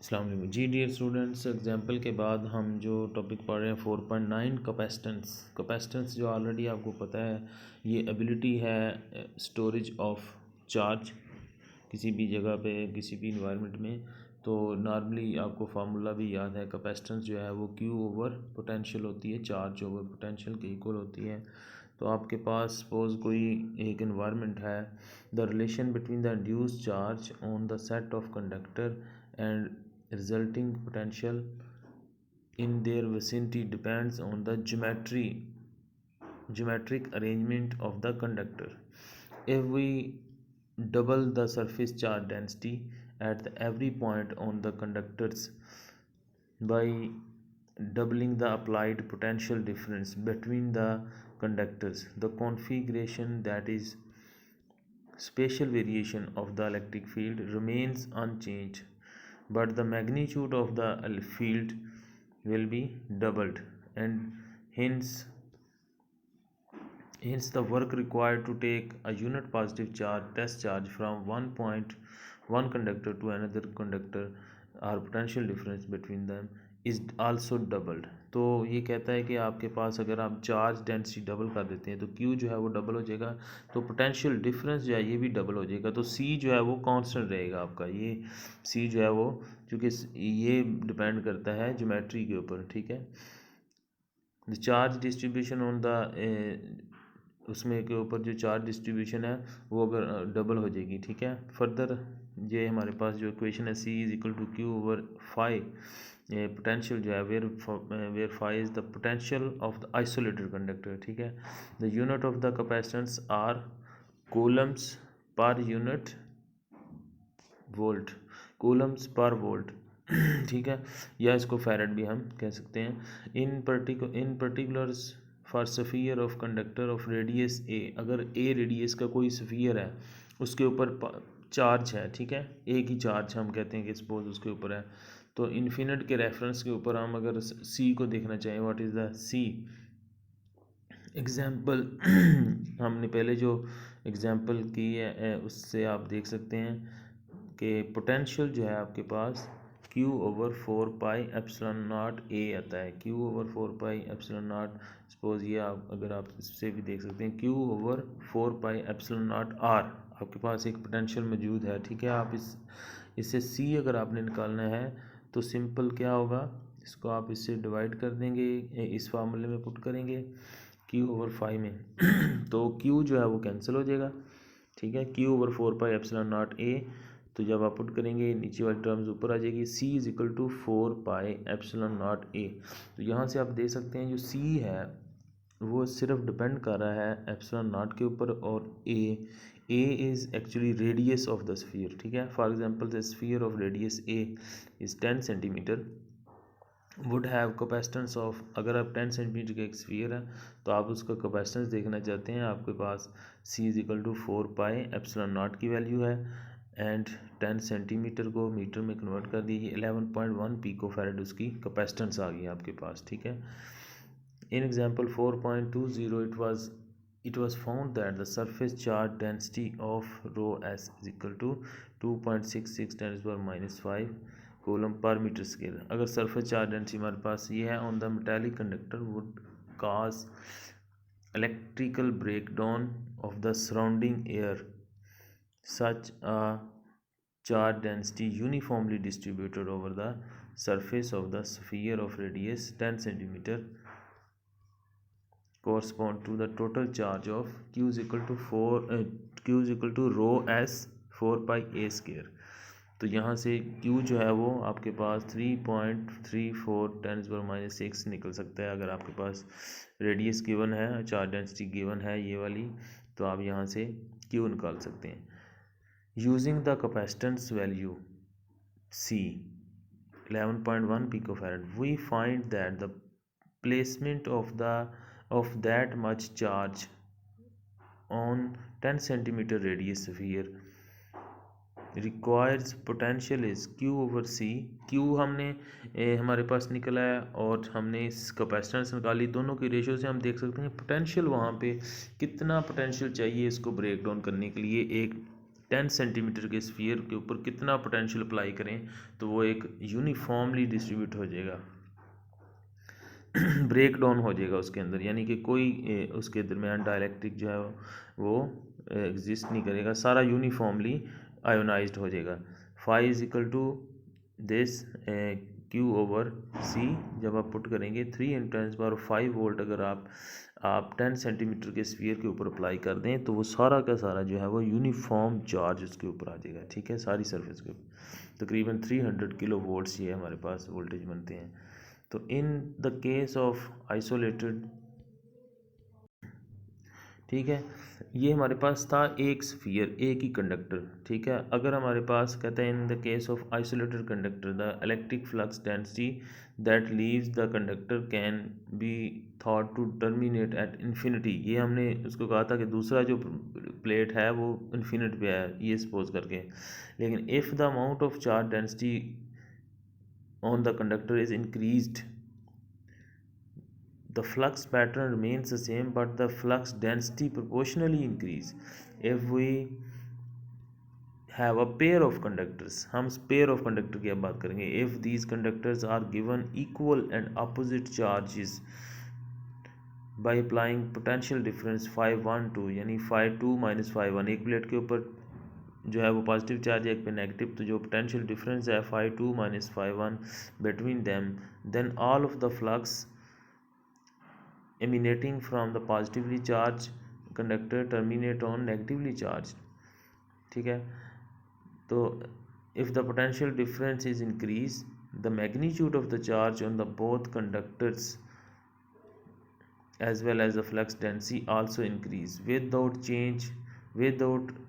अस्सलाम वालेकुम जी dear students. Example के बाद हम जो टॉपिक पढ़ रहे हैं 4.9 कैपेसिटेंस जो ऑलरेडी आपको पता है, ये एबिलिटी है स्टोरेज ऑफ चार्ज किसी भी जगह पे, किसी भी इन्वायरमेंट में। तो नॉर्मली आपको फार्मूला भी याद है, कैपेसिटेंस जो है वो क्यू ओवर पोटेंशियल होती है, चार्ज ओवर पोटेंशियल के इक्वल होती है। तो आपके पास सपोज कोई एक इन्वायरमेंट है, the relation between the induced charge on the set of conductor and resulting potential in their vicinity depends on the geometric arrangement of the conductor. If we double the surface charge density at every point on the conductors by doubling the applied potential difference between the conductors, the configuration, that is spatial variation of the electric field, remains unchanged, but the magnitude of the field will be doubled, and hence the work required to take a unit positive charge test charge from one conductor to another conductor, or potential difference between them, is also doubled. तो ये कहता है कि आपके पास अगर आप charge density double कर देते हैं तो क्यू जो है वो डबल हो जाएगा, तो पोटेंशियल डिफरेंस जो है ये भी डबल हो जाएगा। तो सी जो है वो कांस्टेंट रहेगा आपका, ये सी जो है वो, क्योंकि ये डिपेंड करता है ज्योमेट्री के ऊपर, ठीक है। The charge distribution on the उसमें के ऊपर जो चार्ज डिस्ट्रीब्यूशन है वो अगर डबल हो जाएगी, ठीक है। फर्दर ये हमारे पास जो इक्वेशन है, C is equal to Q over V, potential जो है where V is the potential of the isolated conductor, ठीक है। The unit of the capacitance are coulombs per unit volt, coulombs per volt, ठीक है, या इसको farad भी हम कह सकते हैं। In particulars for sphere of conductor of radius A, अगर ए रेडियस का कोई स्फीयर है उसके ऊपर चार्ज है, ठीक है, ए की चार्ज हम कहते हैं कि सपोज उसके ऊपर है, तो इन्फिनिट के रेफरेंस के ऊपर हम अगर सी को देखना चाहें, what is the C example हमने पहले जो एग्जाम्पल की है उससे आप देख सकते हैं कि पोटेंशियल जो है आपके पास Q ओवर 4πε0 A आता है, Q ओवर 4πε0। सपोज ये आप अगर आप इससे भी देख सकते हैं Q ओवर 4πε0 R, आपके पास एक पोटेंशियल मौजूद है, ठीक है। आप इससे C अगर आपने निकालना है तो सिंपल क्या होगा, इसको आप इससे डिवाइड कर देंगे, इस फार्मूले में पुट करेंगे Q ओवर 5 में तो Q जो है वो कैंसिल हो जाएगा, ठीक है। Q ओवर 4πε0 A, तो जब आप पुट करेंगे नीचे वाली टर्म्स ऊपर आ जाएगी, C is equal to 4πε0 A। तो यहाँ से आप देख सकते हैं जो C है वो सिर्फ डिपेंड कर रहा है ε0 के ऊपर, और A is actually radius of the sphere, ठीक है। For example the sphere of radius A is 10 centimetre would have capacitance of, अगर आप 10 सेंटीमीटर का एक स्फीयर है तो आप उसका कैपेसिटेंस देखना चाहते हैं, आपके पास C इज इक्वल टू 4πε0 की वैल्यू है, एंड 10 सेंटीमीटर को मीटर में कन्वर्ट कर दीजिए, 11.1 पिको फैरेड उसकी कैपेसिटेंस आ गई आपके पास, ठीक है। इन example 4.20 it was found that the surface charge density of rho s is equal to 2.66 10⁻⁻5 coulomb per metre square. अगर सरफेस चार्ज डेंसिटी हमारे पास ये है on the metallic conductor would cause electrical breakdown of the surrounding air such a charge density uniformly distributed over the surface of the sphere of radius 10 centimeter correspond to the total charge of Q is equal to rho s 4 pi a square। तो यहाँ से Q जो है वो आपके पास 3.34 10⁻⁻6 निकल सकता है। अगर आपके पास रेडियस गिवन है, चार्ज डेंसिटी गिवन है ये वाली, तो आप यहाँ से Q निकाल सकते हैं। Using the capacitance value C 11.1 picofarad, we find that the placement of that much charge on 10 centimeter radius sphere requires potential is Q over C। Q हमने हमारे पास निकला है और हमने इस कैपेसिटेंस निकाली, दोनों की रेशियो से हम देख सकते हैं पोटेंशियल वहाँ पे कितना पोटेंशियल चाहिए इसको ब्रेक डाउन करने के लिए एक 10 सेंटीमीटर के स्फीयर के ऊपर कितना पोटेंशियल अप्लाई करें तो वो एक यूनिफॉर्मली डिस्ट्रीब्यूट हो जाएगा, ब्रेक डाउन हो जाएगा उसके अंदर, यानी कि कोई उसके दरमियान डाइलेक्ट्रिक जो है वो एग्जिस्ट नहीं करेगा, सारा यूनिफॉर्मली आयोनाइज्ड हो जाएगा। Phi is equal to this Q over C, जब आप पुट करेंगे 3 × 10⁵ वोल्ट अगर आप 10 सेंटीमीटर के स्फीयर के ऊपर अप्लाई कर दें तो वो सारा का सारा जो है वो यूनिफॉर्म चार्ज उसके ऊपर आ जाएगा, ठीक है, सारी सरफेस के ऊपर। तकरीबन 300 किलो वोल्ट्स ये हमारे पास वोल्टेज बनते हैं। तो इन द केस ऑफ आइसोलेटेड, ठीक है, ये हमारे पास था एक स्फीयर, एक ही कंडक्टर, ठीक है। अगर हमारे पास कहते हैं in the case of isolated conductor the electric flux density that leaves the conductor can be thought to terminate at infinity. ये हमने उसको कहा था कि दूसरा जो प्लेट है वो इन्फिनिट पे है, ये सपोज करके, लेकिन if the amount of charge density on the conductor is increased the flux pattern remains the same but the flux density proportionally increase if we have a pair of conductors। हम pair of conductor की अब बात करेंगे। if these conductors are given equal and opposite charges by applying potential difference phi1 2 यानी phi2 minus phi1, एक plate के ऊपर जो है वो पॉजिटिव चार्ज है, एक पे नेगेटिव, तो जो पोटेंशियल डिफरेंस है phi2 minus phi1 between them, then all of the flux emanating from the positively charged conductor terminate on negatively charged, ठीक है। तो if the potential difference is increased the magnitude of the charge on the both conductors as well as the flux density also increase without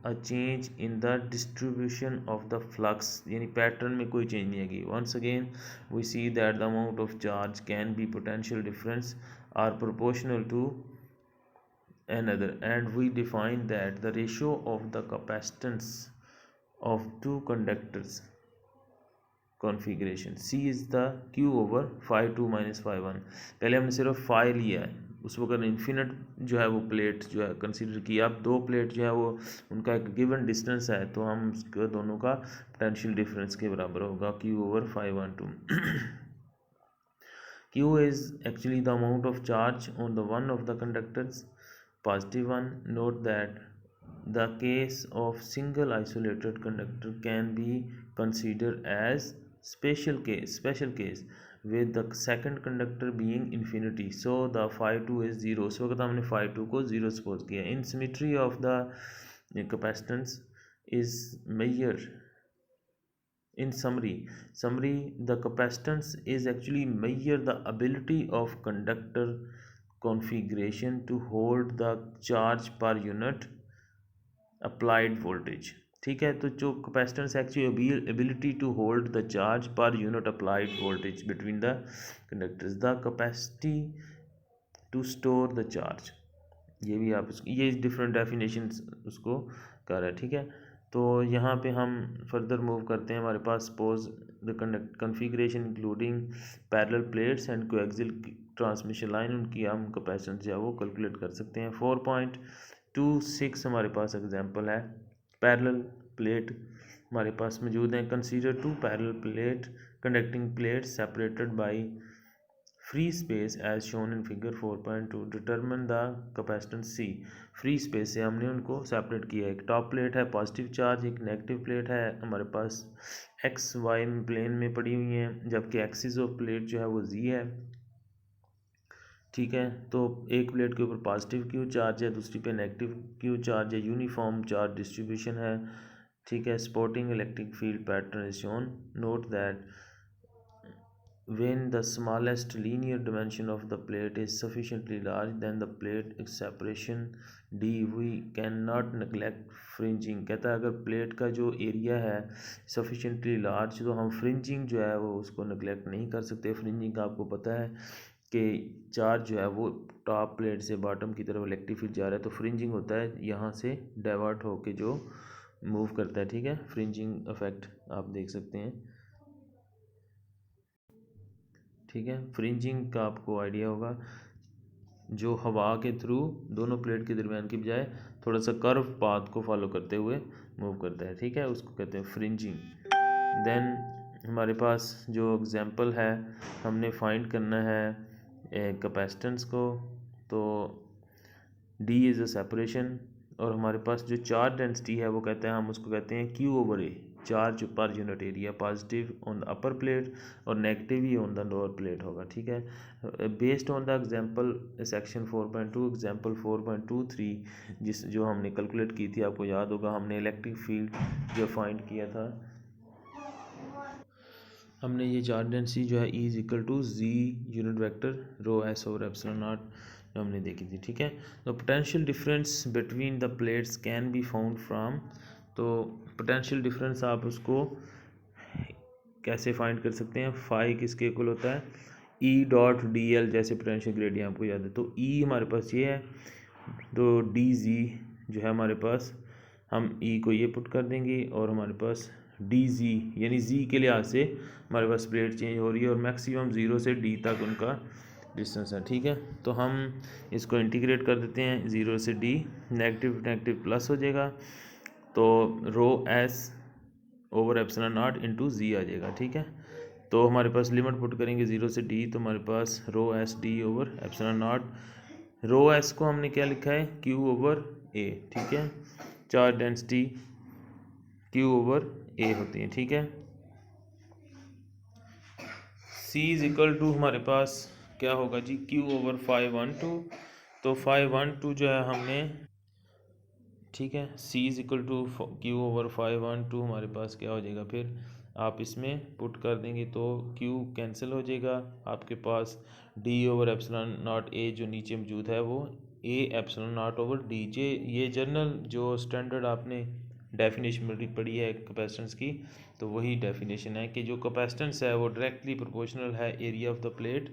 a change in the distribution of the flux, यानी pattern में कोई change नहीं आएगी। once again we see that the amount of charge can be potential difference are proportional to another, and we define that the ratio of the capacitance of two conductors configuration C is the Q over phi2 minus phi1। पहले हमने सिर्फ phi लिया है, उस वक्त infinite जो है वो प्लेट जो है कंसीडर किया। अब दो प्लेट जो है वो उनका एक गिवन डिस्टेंस है तो हम उसके दोनों का पोटेंशियल डिफरेंस के बराबर होगा Q over phi1 2। Q is actually the amount of charge on the one of the conductors, positive one। Note that the case of single isolated conductor can be considered as special case with the second conductor being infinity, so the phi2 is 0। इस वक्त हमने phi2 को 0 suppose किया। in symmetry of the capacitance is measured in summary the capacitance is actually measure the ability of conductor configuration to hold the charge per unit applied voltage, ठीक है। तो जो capacitance actually ability to hold the charge per unit applied voltage between the conductors, the capacity to store the charge, ये भी आप ये different definition उसको कर रहा है, ठीक है। तो यहाँ पे हम फर्दर मूव करते हैं। हमारे पास suppose the configuration including parallel plates and coaxial transmission line, उनकी हम कैपेसिटेंस जो है वो कैलकुलेट कर सकते हैं। 4.26 हमारे पास एग्जांपल है। पैरेलल प्लेट हमारे पास मौजूद है। Consider two parallel plate conducting plate separated by free space as shown in figure 4.2। Determine the capacitance C। Free space से हमने उनको सेपरेट किया। एक टॉप प्लेट है पॉजिटिव चार्ज, एक नेगेटिव प्लेट है हमारे पास एक्स वाई प्लेन में पड़ी हुई है, जबकि एक्सिस ऑफ प्लेट जो है वो Z है, ठीक है। तो एक प्लेट के ऊपर पॉजिटिव क्यू चार्ज है, दूसरी पे नेगेटिव क्यू चार्ज है, यूनिफॉर्म चार्ज डिस्ट्रीब्यूशन है, ठीक है। Sporting electric field pattern is shown. Note that when the smallest linear dimension of the plate is sufficiently large then the plate separation D we cannot neglect fringing। कहता है अगर plate का जो area है sufficiently large तो हम fringing जो है वो उसको नेगलेक्ट नहीं कर सकते। फ्रिंजिंग का आपको पता है कि चार्ज जो है वो टॉप प्लेट से बॉटम की तरफ इलेक्ट्रिक फील्ड जा रहा है, तो फ्रिंजिंग होता है यहाँ से डाइवर्ट होके जो मूव करता है, ठीक है। फ्रिंजिंग इफेक्ट आप देख सकते हैं, ठीक है। फ्रिंजिंग का आपको आइडिया होगा। जो हवा के थ्रू दोनों प्लेट के दरमियान की बजाय थोड़ा सा कर्व पाथ को फॉलो करते हुए मूव करता है, ठीक है, उसको कहते हैं फ्रिंजिंग। देन हमारे पास जो एग्जांपल है, हमने फाइंड करना है कैपेसिटेंस को, तो D इज़ अ सेपरेशन, और हमारे पास जो चार्ज डेंसिटी है वो कहते हैं, हम उसको कहते हैं Q/A, चार्ज पर unit area, positive on the upper plate और नेगेटिव ही ऑन द लोअर प्लेट होगा, ठीक है। Based on the example section 4.2 example 4.23 जो हमने कैलकुलेट की थी, आपको याद होगा, हमने इलेक्ट्रिक फील्ड जो फाइंड किया था, हमने ये चार्ज डेंसिटी जो है E = Z unit vector ρS/ε0 जो हमने देखी थी, ठीक है। तो potential difference between the plates can be found from, तो पोटेंशियल डिफरेंस आप उसको कैसे फाइंड कर सकते हैं, फाई किसके इक्वल होता है, E.dl, जैसे पोटेंशियल ग्रेडियंट आपको याद है, तो E हमारे पास ये है, तो dz जो है हमारे पास, हम E को ये पुट कर देंगे और हमारे पास dz यानी z के लिहाज से हमारे पास प्लेट चेंज हो रही है और मैक्सिमम 0 से d तक उनका डिस्टेंस है, ठीक है। तो हम इसको इंटीग्रेट कर देते हैं, 0 से d, नेगेटिव नेगेटिव प्लस हो जाएगा, तो ρS/ε0 इंटू z आ जाएगा, ठीक है। तो हमारे पास लिमिट पुट करेंगे 0 से d, तो हमारे पास ρS/d/ε0, ρS को हमने क्या लिखा है, Q/A, ठीक है, चार्ज डेंसिटी Q/A होती है, ठीक है। C = हमारे पास क्या होगा जी, Q/512, तो 512 जो है हमने, ठीक है, C = Q/512 हमारे पास क्या हो जाएगा, फिर आप इसमें पुट कर देंगे तो Q कैंसिल हो जाएगा, आपके पास D/ε0A जो नीचे मौजूद है वो A/ε0/D, ये जनरल जो स्टैंडर्ड आपने डेफिनेशन पढ़ी है कैपेसिटेंस की, तो वही डेफिनेशन है कि जो कैपेसिटेंस है वो डायरेक्टली प्रोपोर्शनल है एरिया ऑफ द प्लेट,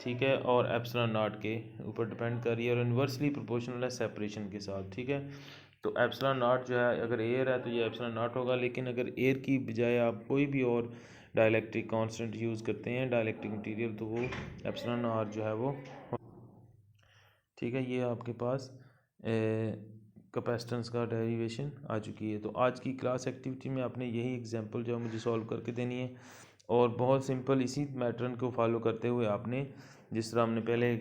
ठीक है, और ε0 के ऊपर डिपेंड कर रही है, और इन्वर्सली प्रोपोर्शनल है सेपरेशन के साथ, ठीक है। तो ε0 जो है, अगर एयर है तो ये ε0 होगा, लेकिन अगर एयर की बजाय आप कोई भी और डाइलेक्ट्रिक कांस्टेंट यूज़ करते हैं, डाइलेक्ट्रिक मटेरियल, तो वो ε0 जो है वो, ठीक है। ये आपके पास कैपेसिटेंस का डेरिवेशन आ चुकी है। तो आज की क्लास एक्टिविटी में आपने यही एग्जांपल जो मुझे सॉल्व करके देनी है, और बहुत सिंपल इसी पैटर्न को फॉलो करते हुए आपने, जिस तरह हमने पहले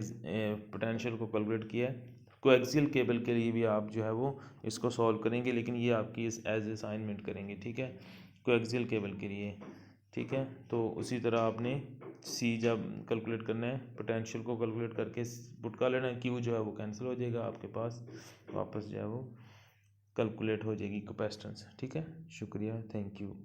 पोटेंशियल को कैलकुलेट किया है, कोएक्सियल केबल के लिए भी आप जो है वो इसको सॉल्व करेंगे, लेकिन ये आपकी एज असाइनमेंट करेंगे, ठीक है, कोएक्सियल केबल के लिए, ठीक है। तो उसी तरह आपने सी जब कैलकुलेट करना है, पोटेंशियल को कैलकुलेट करके पुट कर लेना है, क्यू जो है वो कैंसिल हो जाएगा, आपके पास वापस जो है वो कैलकुलेट हो जाएगी कैपेसिटेंस, ठीक है। शुक्रिया, थैंक यू।